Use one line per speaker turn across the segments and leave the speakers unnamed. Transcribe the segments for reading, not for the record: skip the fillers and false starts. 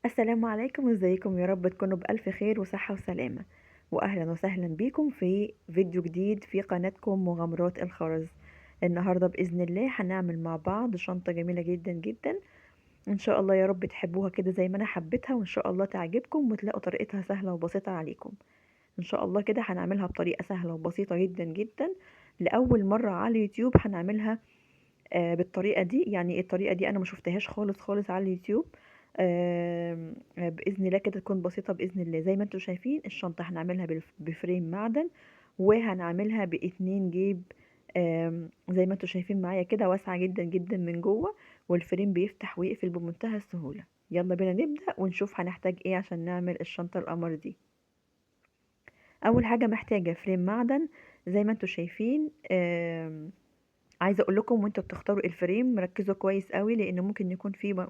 السلام عليكم، ازيكم؟ يا رب تكونوا بألف خير وصحة وسلامة. وأهلا وسهلا بيكم في فيديو جديد في قناتكم مغامرات الخرز. النهاردة بإذن الله هنعمل مع بعض شنطة جميلة جدا جدا. إن شاء الله يا رب تحبوها كده زي ما أنا حبيتها، وإن شاء الله تعجبكم وتلاقوا طريقتها سهلة وبسيطة عليكم. إن شاء الله كده هنعملها بطريقة سهلة وبسيطة جدا جدا. لأول مرة على اليوتيوب هنعملها بالطريقة دي. يعني الطريقة دي أنا ما شُفتهاش خالص، خالص على اليوتيوب. بإذن الله كده تكون بسيطة بإذن الله. زي ما أنتم شايفين الشنطة هنعملها بفريم معدن، وهنعملها ب2 جيب. زي ما أنتم شايفين معايا كده واسعة جدًا، جدًا من جوّه، والفريم بيفتح ويقفل بمنتهى السهولة. يالّا بينا نبدأ ونشوف هنحتاج إيه عشان نعمل الشنطة القمر دي. أول حاجة محتاجة فريم معدن زي ما أنتم شايفين. عايزة أقول لكم وأنتم بتختاروا الفريم ركزوا كويس قوي، لأن ممكن يكون فيه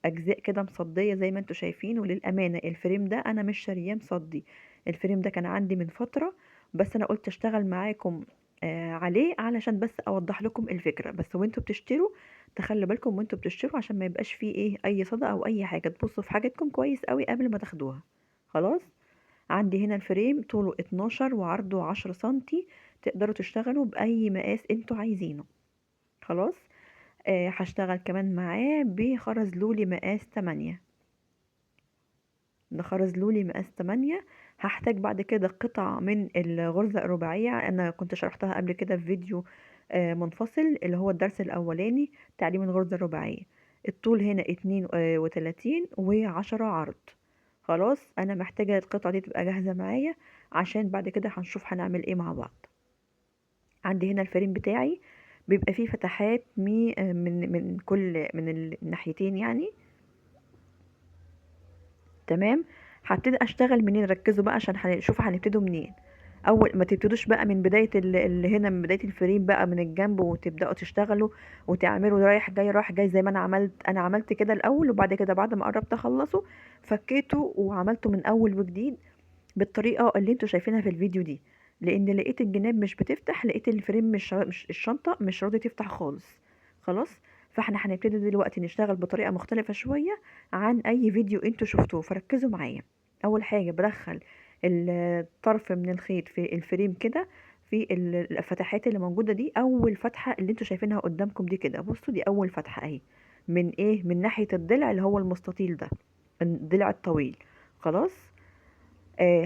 أجزاء كده مصدية زي ما أنتم شايفين. وللأمانة الفريم ده أنا مش شارياه مصدي، الفريم ده كان عندي من فترة، بس أنا قلت أشتغل معاكم عليه علشان بس أوضح لكم الفكرة. بس وأنتم بتشتروا تخلوا بالكم وأنتم بتشتروا عشان ما يبقاش فيه إيه أي صدى أو أي حاجة. تبصوا في حاجتكم كويس قوي قبل ما تاخدوها. خلاص. عندي هنا الفريم طوله 12 وعرضه 10 سنتي. تقدروا تشتغلوا بأي مقاس انتوا عايزينه. خلاص. هشتغل كمان معاه بخرز لولي مقاس 8. ده خرز لولي مقاس 8. هحتاج بعد كده قطع من الغرزة الرباعية، انا كنت شرحتها قبل كده في فيديو منفصل اللي هو الدرس الاولاني تعليم الغرزة الرباعية. الطول هنا 32 و10 عرض. خلاص انا محتاجة القطعة دي تبقى جاهزة معايا عشان بعد كده هنشوف هنعمل ايه مع بعض. عندي هنا الفريم بتاعي بيبقى فيه فتحات من كل من الناحيتين يعني. تمام. هبتدي اشتغل منين؟ ركزوا بقى عشان هنشوف هنبتدوا منين. اول ما تبتدوش بقى من بدايه اللي هنا من بدايه الفريم بقى من الجنب، وتبداوا تشتغلوا وتعملوا رايح جاي رايح جاي زي ما انا عملت كده الاول. وبعد كده بعد ما قربت اخلصه فكيته وعملته من اول وجديد بالطريقه اللي انتوا شايفينها في الفيديو دي. لان لقيت الجناب مش بتفتح، لقيت الفريم مش الشنطه مش راضيه تفتح خالص. خلاص. فاحنا هنبتدي دلوقتي نشتغل بطريقه مختلفه شويه عن اي فيديو انتوا شفتوه، فركزوا معايا. اول حاجه بدخل الطرف من الخيط في الفريم كده في الفتحات اللي موجوده دي. اول فتحه اللي انتوا شايفينها قدامكم دي كده، بصوا دي اول فتحه اهي. من ايه؟ من ناحيه الضلع اللي هو المستطيل ده، الضلع الطويل. خلاص.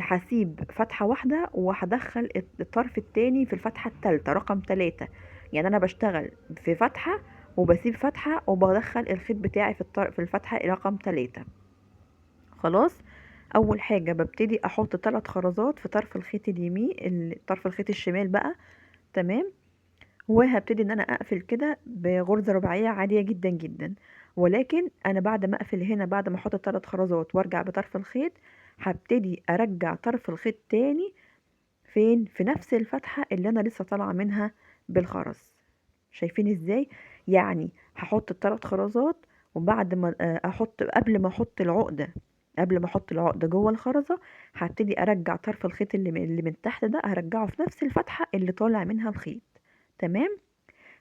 هسيب فتحة واحدة وهدخل الطرف التاني في الفتحة التالتة رقم 3. يعني أنا بشتغل في فتحة وبسيب فتحة وبدخل الخيط بتاعي في الفتحة رقم 3. خلاص. أول حاجة ببتدي أحط 3 خرزات في طرف الخيط اليمين، طرف الخيط الشمال بقى. تمام. وهبتدي ان انا اقفل كده بغرزة رباعية عادية جدا جدا. ولكن انا بعد ما اقفل هنا بعد ما احط ال3 خرزات وارجع بطرف الخيط، هبتدي ارجع طرف الخيط تاني فين؟ في نفس الفتحة اللي انا لسه طالعة منها بالخرز. شايفين ازاي؟ يعني هحط ال3 خرزات، وبعد ما احط قبل ما احط العقدة جوه الخرزة، هبتدي ارجع طرف الخيط اللي من تحت ده هرجعه في نفس الفتحة اللي طالع منها الخيط. تمام.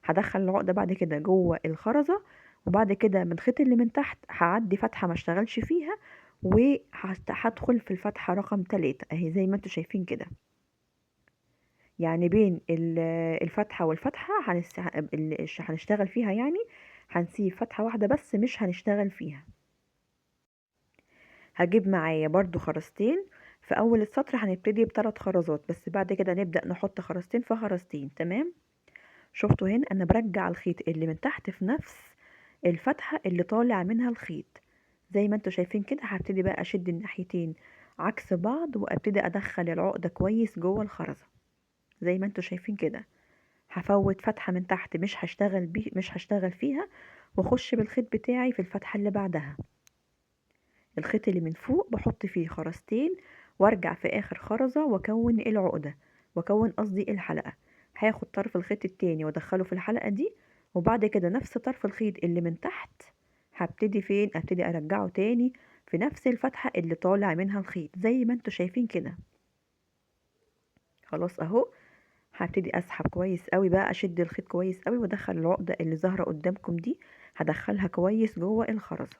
هدخل العقدة بعد كده جوه الخرزة، وبعد كده من الخيط اللي من تحت هعدي فتحة ما اشتغلش فيها، وهدخل في الفتحة رقم 3 اهي زي ما انتوا شايفين كده. يعني بين الفتحة والفتحة هنشتغل فيها يعني. هنسيب فتحة واحدة بس مش هنشتغل فيها. هجيب معايا برضو خرزتين. في اول السطر هنبتدي ب3 خرزات بس، بعد كده نبدأ نحط خرزتين في خرزتين. تمام. شفتوا هنا انا برجع الخيط اللي من تحت في نفس الفتحة اللي طالع منها الخيط. زي ما انتوا شايفين كده هبتدي بقى اشد الناحيتين عكس بعض، وابتدي ادخل العقدة كويس جوه الخرزة زي ما انتوا شايفين كده. هفوت فتحة من تحت مش هشتغل فيها، واخش بالخيط بتاعي في الفتحة اللي بعدها. الخيط اللي من فوق بحط فيه خرزتين، وارجع في اخر خرزة واكون العقدة، واكون قصدي الحلقة. هاخد طرف الخيط التاني وادخله في الحلقة دي، وبعد كده نفس طرف الخيط اللي من تحت هبتدي فين؟ ابتدي ارجعه تاني في نفس الفتحة اللي طالع منها الخيط زي ما انتوا شايفين كده. خلاص اهو. هبتدي اسحب كويس قوي بقى، اشد الخيط كويس قوي وادخل العقدة اللي ظاهرة قدامكم دي، هدخلها كويس جوه الخرزة.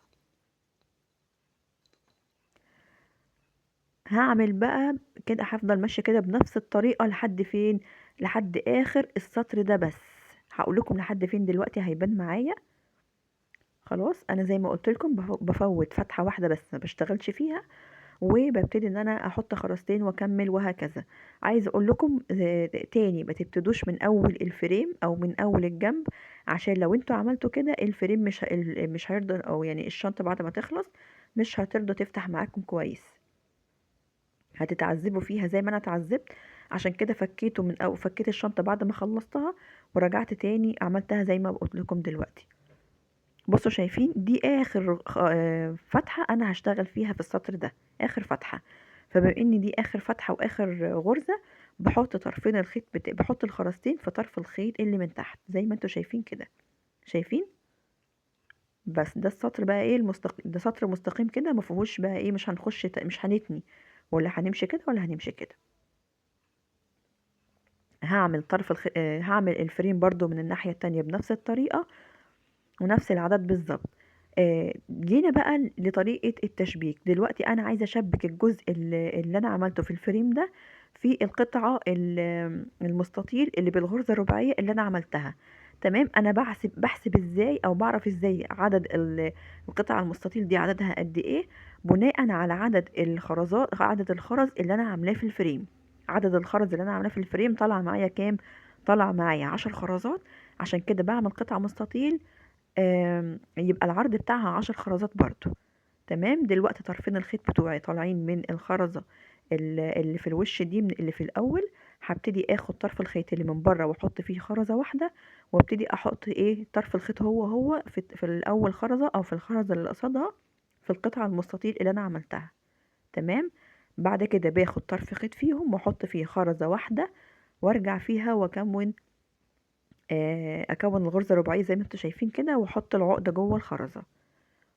هعمل بقى كده، هفضل ماشيه كده بنفس الطريقه لحد فين؟ لحد اخر السطر ده بس. هقول لكم لحد فين دلوقتي هيبان معايا. خلاص انا زي ما قلت لكم بفوت فتحه واحده بس ما بشتغلش فيها، وببتدي ان انا احط خرزتين واكمل وهكذا. عايزه اقول لكم تاني ما تبتدوش من اول الفريم او من اول الجنب، عشان لو انتوا عملتوا كده الفريم مش هيرضى، او يعني الشنطه بعد ما تخلص مش هترضى تفتح معاكم كويس، هتتعذبوا فيها زي ما انا اتعذبت. عشان كده فكيته من او فكيت الشنطه بعد ما خلصتها، ورجعت تاني عملتها زي ما قلت لكم دلوقتي. بصوا شايفين دي اخر فتحة انا هشتغل فيها في السطر ده، اخر فتحة. فبما ان دي اخر فتحة واخر غرزة، بحط طرفين الخيط بحط الخرزتين في طرف الخيط اللي من تحت زي ما انتوا شايفين كده. شايفين؟ بس ده السطر بقى ايه ده سطر مستقيم كده، ما فيهوش بقى ايه، مش هنخش مش هنتني، ولا هنمشي كده ولا هنمشي كده. هعمل هعمل الفريم برضو من الناحية التانية بنفس الطريقة ونفس العدد بالظبط. جينا بقى لطريقة التشبيك. دلوقتي انا عايزة اشبك الجزء اللي انا عملته في الفريم ده في القطعة المستطيل اللي بالغرزة الرباعية اللي انا عملتها. تمام. انا بحسب ازاي او بعرف ازاي عدد القطع المستطيل دي عددها قد ايه؟ بناء على عدد الخرزات، عدد الخرز اللي انا عاملاه في الفريم. عدد الخرز اللي انا عاملاه في الفريم طلع معايا كام؟ طلع معايا 10 خرزات. عشان كده بعمل قطعة مستطيل يبقى العرض بتاعها 10 خرزات برضو. تمام. دلوقتي طرفين الخيط بتوعي طالعين من الخرزة اللي في الوش دي، من اللي في الاول. هبتدي اخد طرف الخيط اللي من بره واحط فيه خرزة واحدة، وابتدي احط ايه طرف الخيط هو في الاول خرزة، او في الخرزة اللي قصادها في القطعة المستطيل اللي انا عملتها. تمام. بعد كده باخد طرف خيط فيهم واحط فيه خرزة واحدة، وارجع فيها واكون اكون الغرزة الرباعية زي ما انتوا شايفين كده، واحط العقدة جوه الخرزة.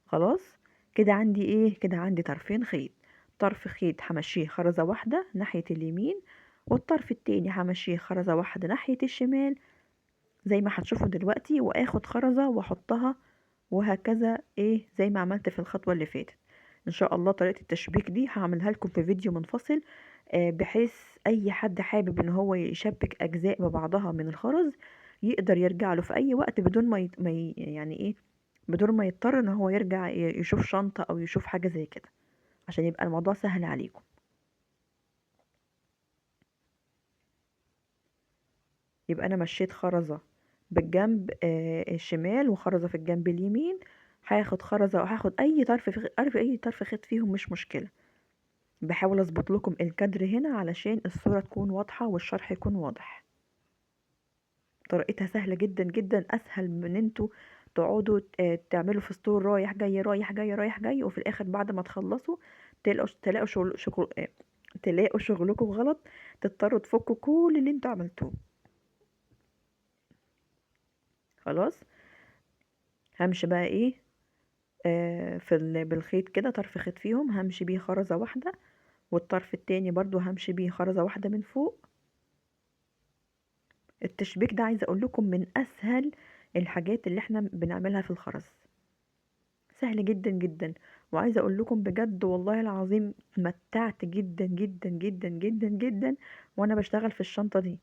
خلاص. كده عندي ايه؟ كده عندي طرفين خيط. طرف خيط همشيه خرزة واحدة ناحية اليمين، والطرف التاني همشيه خرزة واحدة ناحية الشمال زي ما هتشوفوا دلوقتي، واخد خرزة واحطها، وهكذا ايه زي ما عملت في الخطوة اللي فاتت. ان شاء الله طريقة التشبيك دي هعملها لكم في فيديو منفصل، بحيث اي حد حابب ان هو يشبك اجزاء ببعضها من الخرز يقدر يرجع له في اي وقت بدون يعني ايه، بدون ما يضطر ان هو يرجع يشوف شنطة او يشوف حاجة زي كده، عشان يبقى الموضوع سهل عليكم. يبقى انا مشيت خرزة بالجنب الشمال وخرزة في الجنب اليمين، هاخد خرزة وهاخد اي اي طرف خيط فيهم مش مشكلة. بحاول اظبط لكم الكادر هنا علشان الصورة تكون واضحة والشرح يكون واضح. طريقتها سهلة جدا جدا، اسهل من انتوا تقعدوا تعملوا في ستور رايح جاي رايح جاي رايح جاي، وفي الاخر بعد ما تخلصوا تلاقوا تلاقوا شغلكم غلط، تضطروا تفكوا كل اللي انتوا عملتوه. خلاص. همشي بقى ايه بالخيط كده، طرف خيط فيهم همشي بيه خرزة واحدة، والطرف التاني برضو همشي بيه خرزة واحدة من فوق. التشبيك ده عايزة اقول لكم من اسهل الحاجات اللي احنا بنعملها في الخرز، سهل جدا جدا. وعايزة اقول لكم بجد والله العظيم اتمتعت جدا جدا جدا جدا جدا وانا بشتغل في الشنطة دي.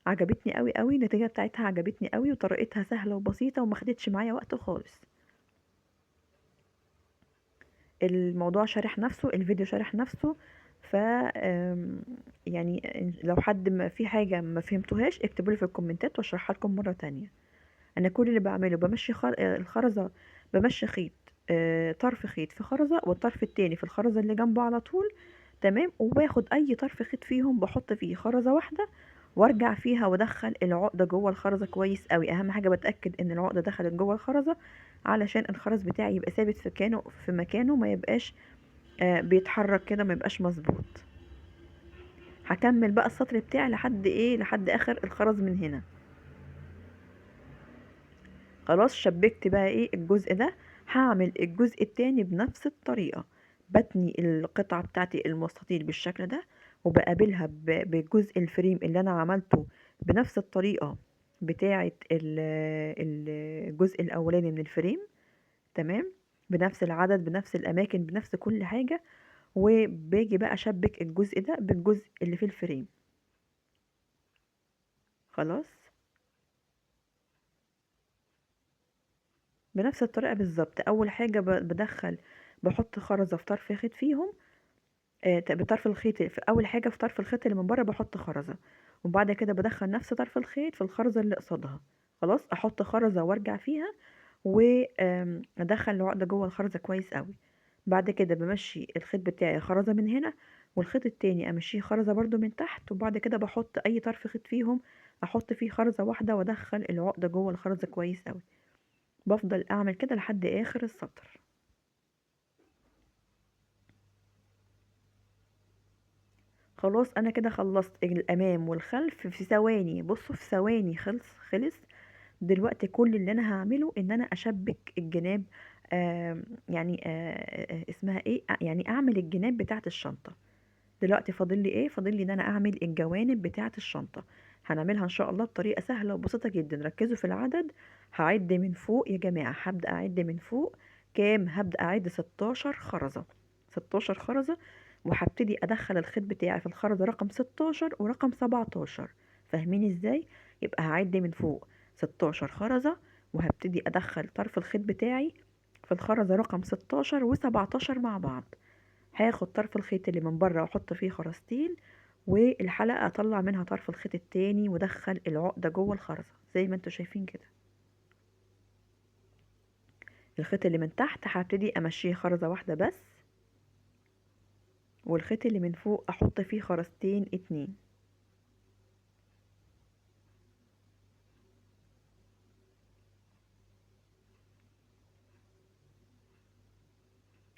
عجبتني قوي قوي، النتيجة بتاعتها عجبتني قوي، وطريقتها سهلة وبسيطة وما خدتش معايا وقت خالص. الموضوع شارح نفسه، الفيديو شارح نفسه. ف يعني لو حد ما في حاجة ما فهمتوهاش اكتبوا لي في الكومنتات واشرحها لكم مرة تانية. انا كل اللي بعمله بمشي الخرزة، بمشي خيط طرف خيط في خرزة والطرف التاني في الخرزة اللي جنبه على طول. تمام. وباخد اي طرف خيط فيهم بحط فيه خرزة واحدة، وارجع فيها وادخل العقدة جوه الخرزة كويس قوي. اهم حاجة بتأكد ان العقدة دخلت جوه الخرزة علشان الخرز بتاعي يبقى ثابت في مكانه، ما يبقاش بيتحرك كده، ما يبقاش مظبوط. هكمل بقى السطر بتاعي لحد ايه، لحد اخر الخرز من هنا. خلاص شبكت بقى ايه الجزء ده. هعمل الجزء التاني بنفس الطريقة، بتني القطعة بتاعتي المستطيل بالشكل ده، وبقابلها بجزء الفريم اللي انا عملته بنفس الطريقة بتاعة الجزء الاولاني من الفريم. تمام. بنفس العدد بنفس الاماكن بنفس كل حاجة، وباجي بقى اشبك الجزء ده بالجزء اللي في الفريم. خلاص، بنفس الطريقة بالظبط. اول حاجة بدخل، بحط خرزة في طرف خيط فيهم، بطرف الخيط في اول حاجة في طرف الخيط اللي من بره بحط خرزة، وبعد كده بدخل نفس طرف الخيط في الخرزة اللي قصادها. خلاص، احط خرزة وارجع فيها، وادخل العقدة جوه الخرزة كويس قوي. بعد كده بمشي الخيط بتاعي خرزة من هنا، والخيط التاني امشيه خرزة برضو من تحت، وبعد كده بحط اي طرف خيط فيهم احط فيه خرزة واحدة وادخل العقدة جوه الخرزة كويس قوي. بفضل اعمل كده لحد اخر السطر. خلاص، انا كده خلصت الامام والخلف في ثواني. بصوا، في ثواني خلص. دلوقتي كل اللي انا هعمله ان انا اشبك الجناب. يعني اسمها ايه، يعني اعمل الجناب بتاعه الشنطه. دلوقتي فاضل لي ايه؟ فاضل لي ان انا اعمل الجوانب بتاعه الشنطه. هنعملها ان شاء الله بطريقه سهله وبسيطه جدا. ركزوا في العدد. هعد من فوق يا جماعه، هبدا اعد من فوق. كام؟ هبدا اعد 16 خرزه. 16 خرزه. وهبتدي ادخل الخيط بتاعي في الخرزه رقم 16 ورقم 17. فاهمين ازاي؟ يبقى هعد من فوق 16 خرزه، وهبتدي ادخل طرف الخيط بتاعي في الخرزه رقم 16 و17 مع بعض. هاخد طرف الخيط اللي من بره واحط فيه خرزتين، والحلقة اطلع منها طرف الخيط التاني وادخل العقدة جوه الخرزة زي ما انتوا شايفين كده. الخيط اللي من تحت هبتدي امشيه خرزة واحدة بس، والخيط اللي من فوق احط فيه خرزتين اتنين.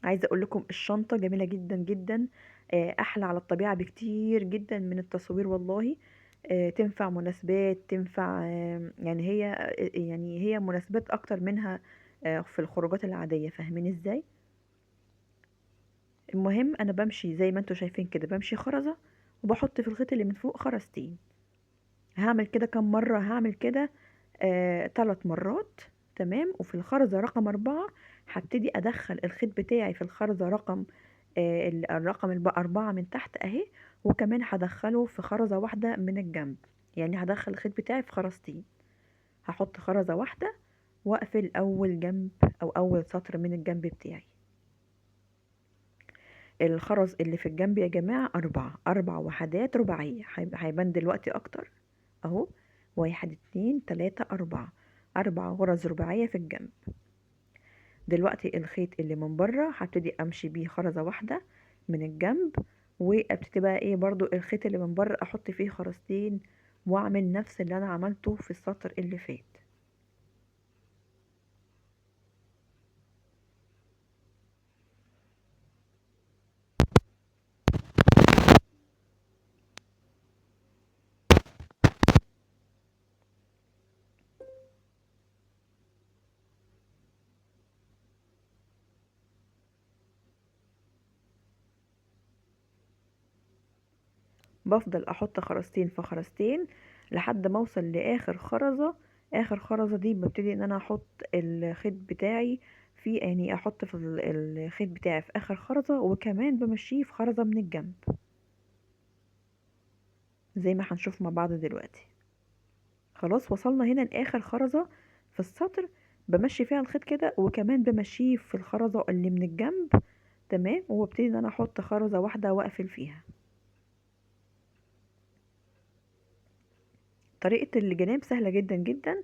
عايزة اقول لكم الشنطة جميلة جدا جدا. احلى على الطبيعة بكتير جدا من التصوير والله. تنفع مناسبات، تنفع يعني هي مناسبات اكتر منها في الخروجات العادية. فاهمين ازاي؟ المهم انا بمشي زي ما انتوا شايفين كده، بمشي خرزة وبحط في الخيط اللي من فوق خرزتين. هعمل كده كم مرة؟ هعمل كده 3 مرات. تمام. وفي الخرزة رقم 4 هبتدي ادخل الخيط بتاعي في الخرزة رقم الرقم 4 من تحت اهي، وكمان هدخله في خرزة واحدة من الجنب. يعني هدخل الخيط بتاعي في خرزتين، هحط خرزة واحدة واقفل اول جنب او اول سطر من الجنب بتاعي. الخرز اللي في الجنب يا جماعة 4 وحدات رباعية. هيبان دلوقتي أكتر أهو. 1 2 3 4. 4 غرز رباعية في الجنب. دلوقتي الخيط اللي من بره هبتدي أمشي بيه خرزة واحدة من الجنب، وابتدي بقى ايه برضو الخيط اللي من بره أحط فيه خرزتين، وأعمل نفس اللي أنا عملته في السطر اللي فات. بفضل احط خرزتين في خرزتين لحد ما اوصل لاخر خرزة. اخر خرزة دي ببتدي ان انا احط الخيط بتاعي في، يعني احط في الخيط بتاعي في اخر خرزة، وكمان بمشيه في خرزة من الجنب زي ما هنشوف مع بعض دلوقتي. خلاص، وصلنا هنا لاخر خرزة في السطر. بمشي فيها الخيط كده، وكمان بمشيه في الخرزة اللي من الجنب. تمام. وابتدي ان انا احط خرزة واحدة واقفل فيها. طريقة الجناب سهلة جدا جدا.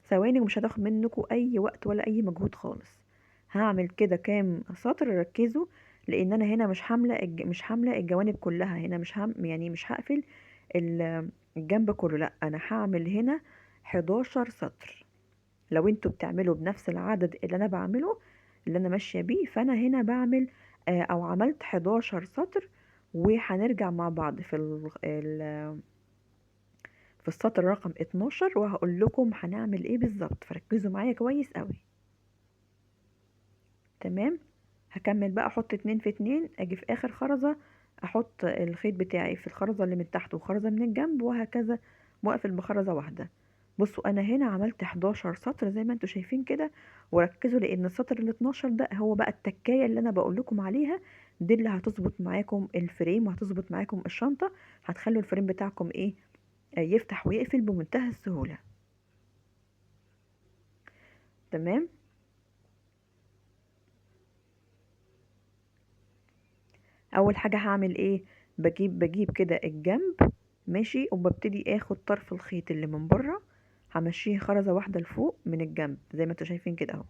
ثواني، ومش هتاخد منكم اي وقت ولا اي مجهود خالص. هعمل كده كام سطر، ركزوا. لان انا هنا مش حاملة الجوانب كلها. هنا يعني مش هقفل الجنب كله. لا، انا هعمل هنا 11 سطر. لو انتوا بتعملوا بنفس العدد اللي انا بعمله، اللي انا ماشية بيه، فانا هنا بعمل او عملت 11 سطر. وهنرجع مع بعض في السطر رقم 12 وهقول لكم هنعمل ايه بالظبط. فركزوا معايا كويس قوي. تمام. هكمل بقى، احط 2 في 2، اجي في اخر خرزة احط الخيط بتاعي في الخرزة اللي من تحت وخرزة من الجنب، وهكذا واقفل بخرزة واحدة. بصوا انا هنا عملت 11 سطر زي ما انتوا شايفين كده. وركزوا لان السطر ال 12 ده هو بقى التكاية اللي انا بقول لكم عليها دي اللي هتظبط معاكم الفريم وهتظبط معاكم الشنطة، هتخلوا الفريم بتاعكم ايه، يفتح ويقفل بمنتهى السهولة. تمام. اول حاجة هعمل ايه، بجيب كده الجنب، ماشي، وببتدي اخد طرف الخيط اللي من بره، همشيه خرزة واحدة لفوق من الجنب زي ما انتوا شايفين كده اهو،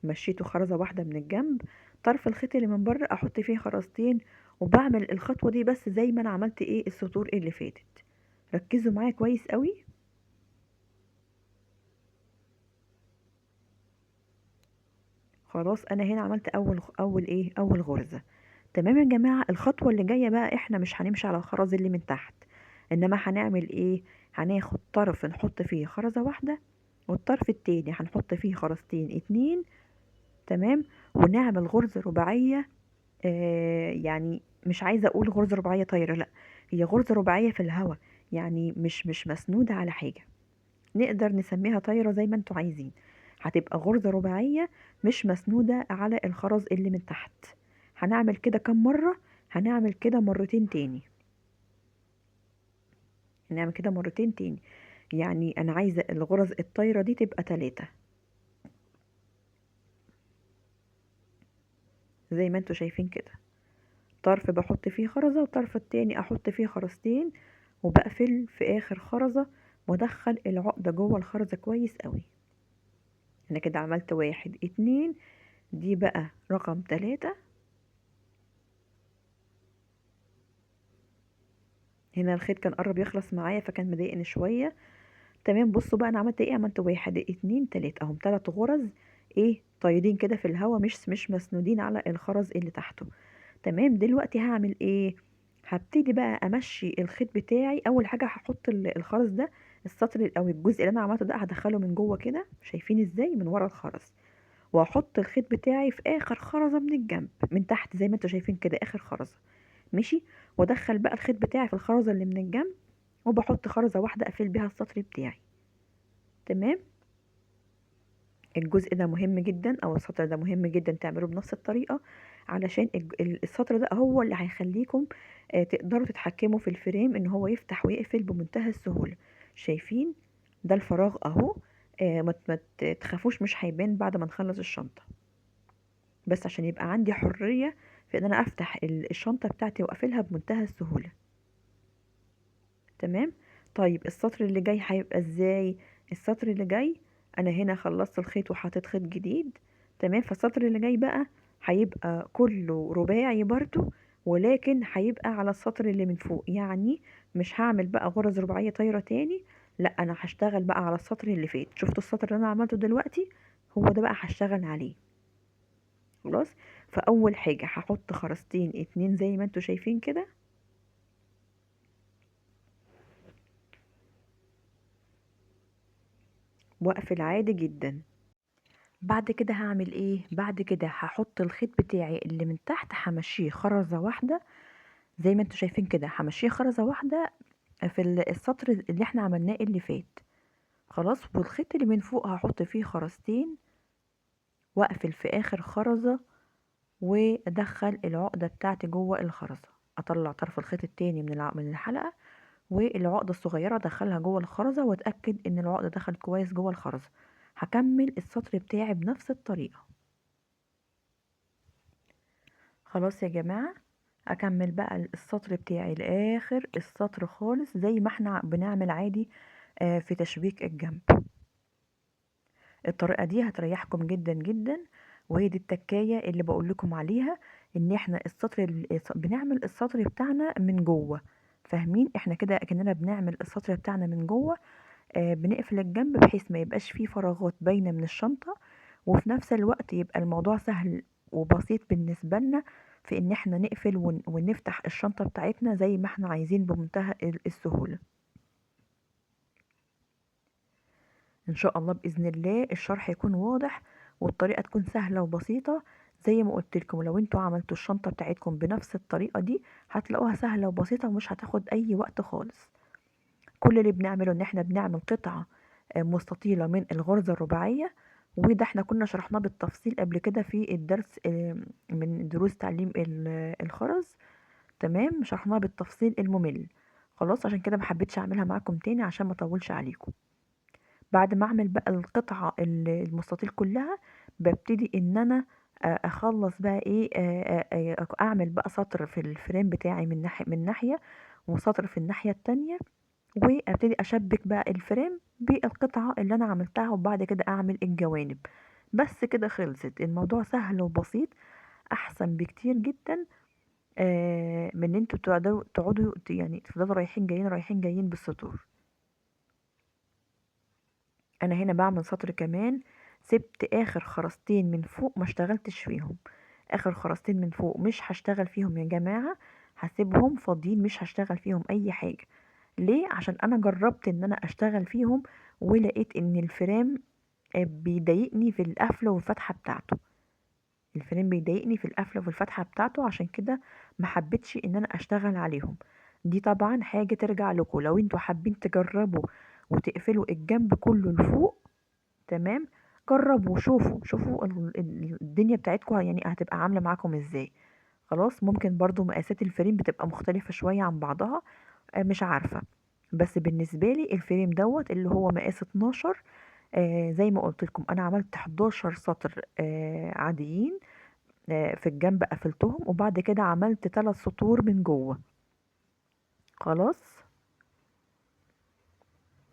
مشيته خرزة واحدة من الجنب، طرف الخيط اللي من بره احط فيه خرزتين، وبعمل الخطوة دي بس زي ما انا عملت ايه السطور اللي فاتت. ركزوا معايا كويس قوي. خلاص انا هنا عملت اول غرزة. تمام يا جماعة، الخطوة اللي جاية بقى احنا مش هنمشي على الخرز اللي من تحت، انما هنعمل ايه، هناخد طرف نحط فيه خرزة واحدة، والطرف التاني هنحط فيه خرزتين اتنين. تمام. ونعمل غرزة رباعية، يعني مش عايزة اقول غرزة رباعية طايرة، لا، هي غرزة رباعية في الهواء، يعني مش مسنودة على حاجة، نقدر نسميها طايرة زي ما انتوا عايزين. هتبقى غرزة رباعية مش مسنودة على الخرز اللي من تحت. هنعمل كده كم مرة، هنعمل كده مرتين تاني، هنعمل كده مرتين تاني، يعني انا عايزة الغرز الطايرة دي تبقى 3 زي ما انتوا شايفين كده، طرف بحط فيه خرزة وطرف التاني احط فيه خرزتين، وبقفل في اخر خرزة وادخل العقدة جوه الخرزة كويس قوي. انا كده عملت 1 2، دي بقى رقم 3. هنا الخيط كان قرب يخلص معايا فكان مضايقني شوية. تمام، بصوا بقى انا عملت ايه، عملت 1 2 3 اهم 3 غرز، ايه طايرين كده في الهوا، مش مسنودين على الخرز اللي تحته. تمام، دلوقتي هعمل ايه، هبتدي بقى امشي الخيط بتاعي. اول حاجة هحط الخرز ده، السطر او الجزء اللي انا عملته ده هدخله من جوه كده، شايفين ازاي، من ورا الخرز، واحط الخيط بتاعي في اخر خرزة من الجنب من تحت زي ما انتوا شايفين كده اخر خرزة، ماشي، وادخل بقى الخيط بتاعي في الخرزة اللي من الجنب، وبحط خرزة واحدة اقفل بيها السطر بتاعي. تمام. الجزء ده مهم جدا او السطر ده مهم جدا تعملوه بنفس الطريقة، علشان السطر ده هو اللي هيخليكم تقدروا تتحكموا في الفريم ان هو يفتح ويقفل بمنتهى السهولة. شايفين ده الفراغ اهو، ما تخافوش مش هيبان بعد ما نخلص الشنطة، بس عشان يبقى عندي حرية في ان انا افتح الشنطة بتاعتي واقفلها بمنتهى السهولة. تمام. طيب السطر اللي جاي هيبقى ازاي، السطر اللي جاي انا هنا خلصت الخيط وحطيت خيط جديد. تمام، فالسطر اللي جاي بقى هيبقى كله رباعي برضو، ولكن هيبقى على السطر اللي من فوق، يعني مش هعمل بقى غرز رباعية طايرة تاني، لا انا هشتغل بقى على السطر اللي فات. شفتوا السطر اللي انا عملته دلوقتي، هو ده بقى هشتغل عليه. خلاص، فاول حاجة هحط خرزتين اتنين زي ما انتوا شايفين كده، واقفل عادي جدا. بعد كده هعمل ايه، بعد كده هحط الخيط بتاعي اللي من تحت همشيه خرزة واحدة زي ما انتوا شايفين كده، همشيه خرزة واحدة في السطر اللي احنا عملناه اللي فات. خلاص، والخيط اللي من فوق هحط فيه خرزتين، واقفل في اخر خرزة، وادخل العقدة بتاعتي جوه الخرزة، اطلع طرف الخيط التاني من الحلقة، والعقدة الصغيرة ادخلها جوه الخرزة، واتأكد ان العقدة دخلت كويس جوه الخرزة. هكمل السطر بتاعي بنفس الطريقة. خلاص يا جماعة، اكمل بقى السطر بتاعي لاخر السطر خالص زي ما احنا بنعمل عادي في تشبيك الجنب. الطريقة دي هتريحكم جدا جدا، وهي دي التكاية اللي بقول لكم عليها، ان احنا بنعمل السطر بتاعنا من جوه. فاهمين، احنا كده كأننا بنعمل السطر بتاعنا من جوه، بنقفل الجنب بحيث ما يبقاش فيه فراغات باينة من الشنطة، وفي نفس الوقت يبقى الموضوع سهل وبسيط بالنسبة لنا في ان احنا نقفل ونفتح الشنطة بتاعتنا زي ما احنا عايزين بمنتهى السهولة. ان شاء الله بإذن الله الشرح يكون واضح والطريقة تكون سهلة وبسيطة. زي ما قلت لكم، لو انتوا عملتوا الشنطة بتاعتكم بنفس الطريقة دي هتلاقوها سهلة وبسيطة ومش هتاخد اي وقت خالص. كل اللي بنعمله ان احنا بنعمل قطعة مستطيلة من الغرزة الرباعية، وده احنا كنا شرحناه بالتفصيل قبل كده في الدرس من دروس تعليم الخرز. تمام، شرحناها بالتفصيل الممل. خلاص، عشان كده ما حبيتش اعملها معاكم تاني عشان ما اطولش عليكم. بعد ما اعمل بقى القطعة المستطيل كلها، ببتدي ان انا اخلص بقى ايه، اعمل بقى سطر في الفريم بتاعي من ناحية، وسطر في الناحية التانية، وابتدي اشبك بقى الفريم بالقطعة اللي انا عملتها، وبعد كده اعمل الجوانب. بس كده خلصت. الموضوع سهل وبسيط، احسن بكتير جدا من ان انتوا تقعدوا يعني تفضلوا رايحين جايين رايحين جايين بالسطور. انا هنا بعمل سطر كمان، سبت اخر خرزتين من فوق ما اشتغلتش فيهم. اخر خرزتين من فوق مش هشتغل فيهم يا جماعة، هسيبهم فاضيين مش هشتغل فيهم اي حاجة. ليه؟ عشان انا جربت ان انا اشتغل فيهم، ولقيت ان الفريم بيضايقني في القفلة والفتحة بتاعته. الفريم بيضايقني في القفلة والفتحة بتاعته، عشان كده ما حبيتش ان انا اشتغل عليهم. دي طبعا حاجة ترجع لكم، لو انتوا حابين تجربوا وتقفلوا الجنب كله لفوق. تمام، جربوا، شوفوا الدنيا بتاعتكم يعني هتبقى عاملة معاكم ازاي. خلاص، ممكن برضو مقاسات الفريم بتبقى مختلفة شوية عن بعضها، مش عارفة. بس بالنسبة لي الفريم دوت اللي هو مقاس 12، زي ما قلت لكم انا عملت 11 سطر عاديين في الجنب قفلتهم، وبعد كده عملت 3 سطور من جوه. خلاص،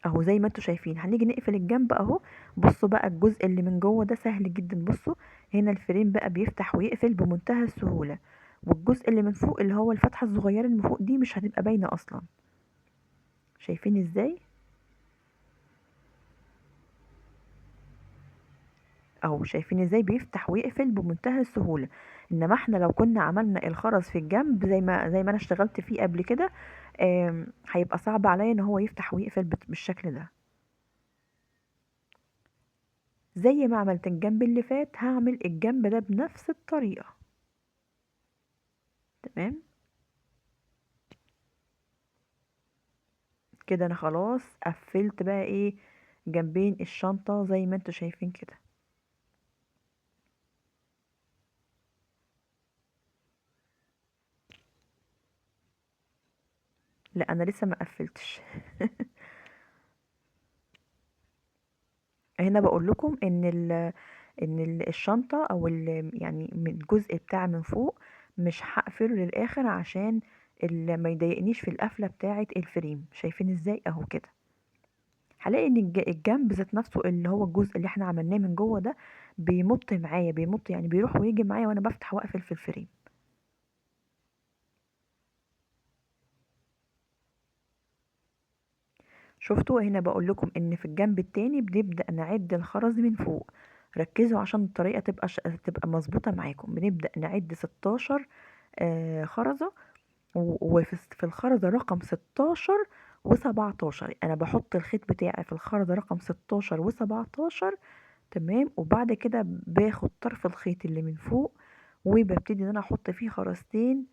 اهو زي ما انتوا شايفين. هنيجي نقفل الجنب اهو. بصوا بقى الجزء اللي من جوه ده سهل جدا. بصوا هنا الفريم بقى بيفتح ويقفل بمنتهى السهولة، والجزء اللي من فوق اللي هو الفتحة الصغيرة اللي من فوق دي مش هتبقى باينة اصلا. شايفين ازاي؟ اهو شايفين ازاي بيفتح ويقفل بمنتهى السهولة. انما احنا لو كنا عملنا الخرز في الجنب زي ما انا اشتغلت فيه قبل كده، هيبقى صعب عليا ان هو يفتح ويقفل بالشكل ده. زي ما عملت الجنب اللي فات هعمل الجنب ده بنفس الطريقة. تمام، كده انا خلاص قفلت بقى ايه جنبين الشنطة زي ما انتوا شايفين كده. لا انا لسه ما قفلتش. هنا بقول لكم الشنطة او يعني من الجزء بتاع من فوق مش هقفله للاخر، عشان ما يضايقنيش في القفلة بتاعة الفريم. شايفين ازاي؟ اهو كده. هلاقي ان الجنب ذات نفسه اللي هو الجزء اللي احنا عملناه من جوه ده بيمط معايا، بيمط يعني بيروح ويجي معايا وانا بفتح واقفل في الفريم. شفتوا؟ هنا بقول لكم ان في الجنب التاني بنبدأ نعد الخرز من فوق. ركزوا عشان الطريقة تبقى مظبوطة معاكم. بنبدأ نعد 16 خرزة، وفي الخرزة رقم 16 و17 انا بحط الخيط بتاعي في الخرزة رقم 16 و17. تمام، وبعد كده باخد طرف الخيط اللي من فوق، وببتدي ان انا احط فيه خرزتين،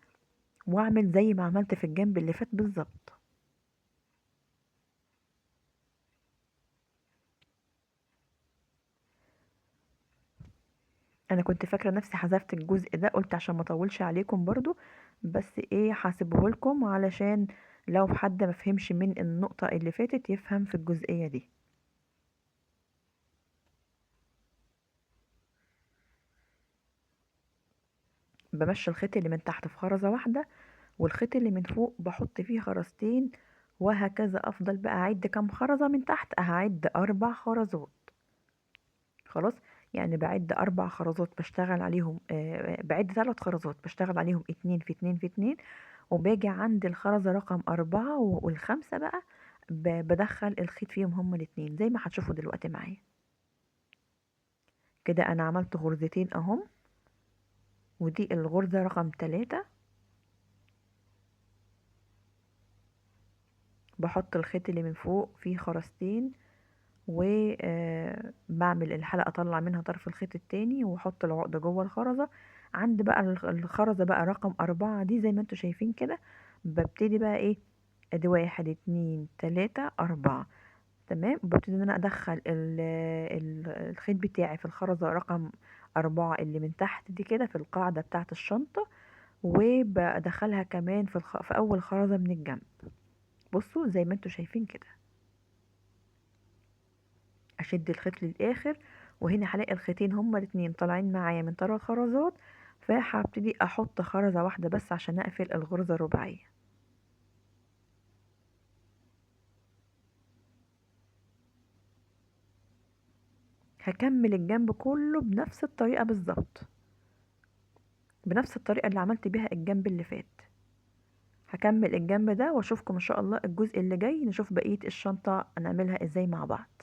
واعمل زي ما عملت في الجنب اللي فات بالظبط. انا كنت فاكره نفسي حذفت الجزء ده، قلت عشان ما اطولش عليكم برضو، بس ايه هسيبه لكم علشان لو حد ما فهمش من النقطه اللي فاتت يفهم في الجزئيه دي. بمشي الخيط اللي من تحت في خرزه واحده، والخيط اللي من فوق بحط فيه خرزتين، وهكذا افضل بقى اعد كام خرزه من تحت. هعد 4 خرزات. خلاص، يعني بعد 4 خرزات بشتغل عليهم، بعد 3 خرزات بشتغل عليهم 2 في 2 في 2، وباجي عند الخرزة رقم 4 والخامسة بقى بدخل الخيط فيهم هما الاتنين زي ما هتشوفوا دلوقتي معايا. كده أنا عملت غرزتين أهم، ودي الغرزة رقم 3. بحط الخيط اللي من فوق فيه خرزتين، وبعمل الحلقة اطلع منها طرف الخيط التاني، واحط العقدة جوه الخرزة. عند بقى الخرزة بقى رقم 4 دي زي ما انتوا شايفين كده، ببتدي بقى ايه، ادي 1 2 3 4. تمام. وببتدي ان انا ادخل الخيط بتاعي في الخرزة رقم 4 اللي من تحت دي كده في القاعدة بتاعة الشنطة، وبدخلها كمان في اول خرزة من الجنب. بصوا زي ما انتوا شايفين كده، اشد الخيط للاخر، وهنا هلاقي الخيطين هما الاتنين طالعين معايا من 3 خرزات، فهبتدي احط خرزة واحدة بس عشان اقفل الغرزة الرباعية. هكمل الجنب كله بنفس الطريقة بالظبط، بنفس الطريقة اللي عملت بيها الجنب اللي فات. هكمل الجنب ده واشوفكم ان شاء الله الجزء اللي جاي نشوف بقية الشنطة نعملها ازاي مع بعض.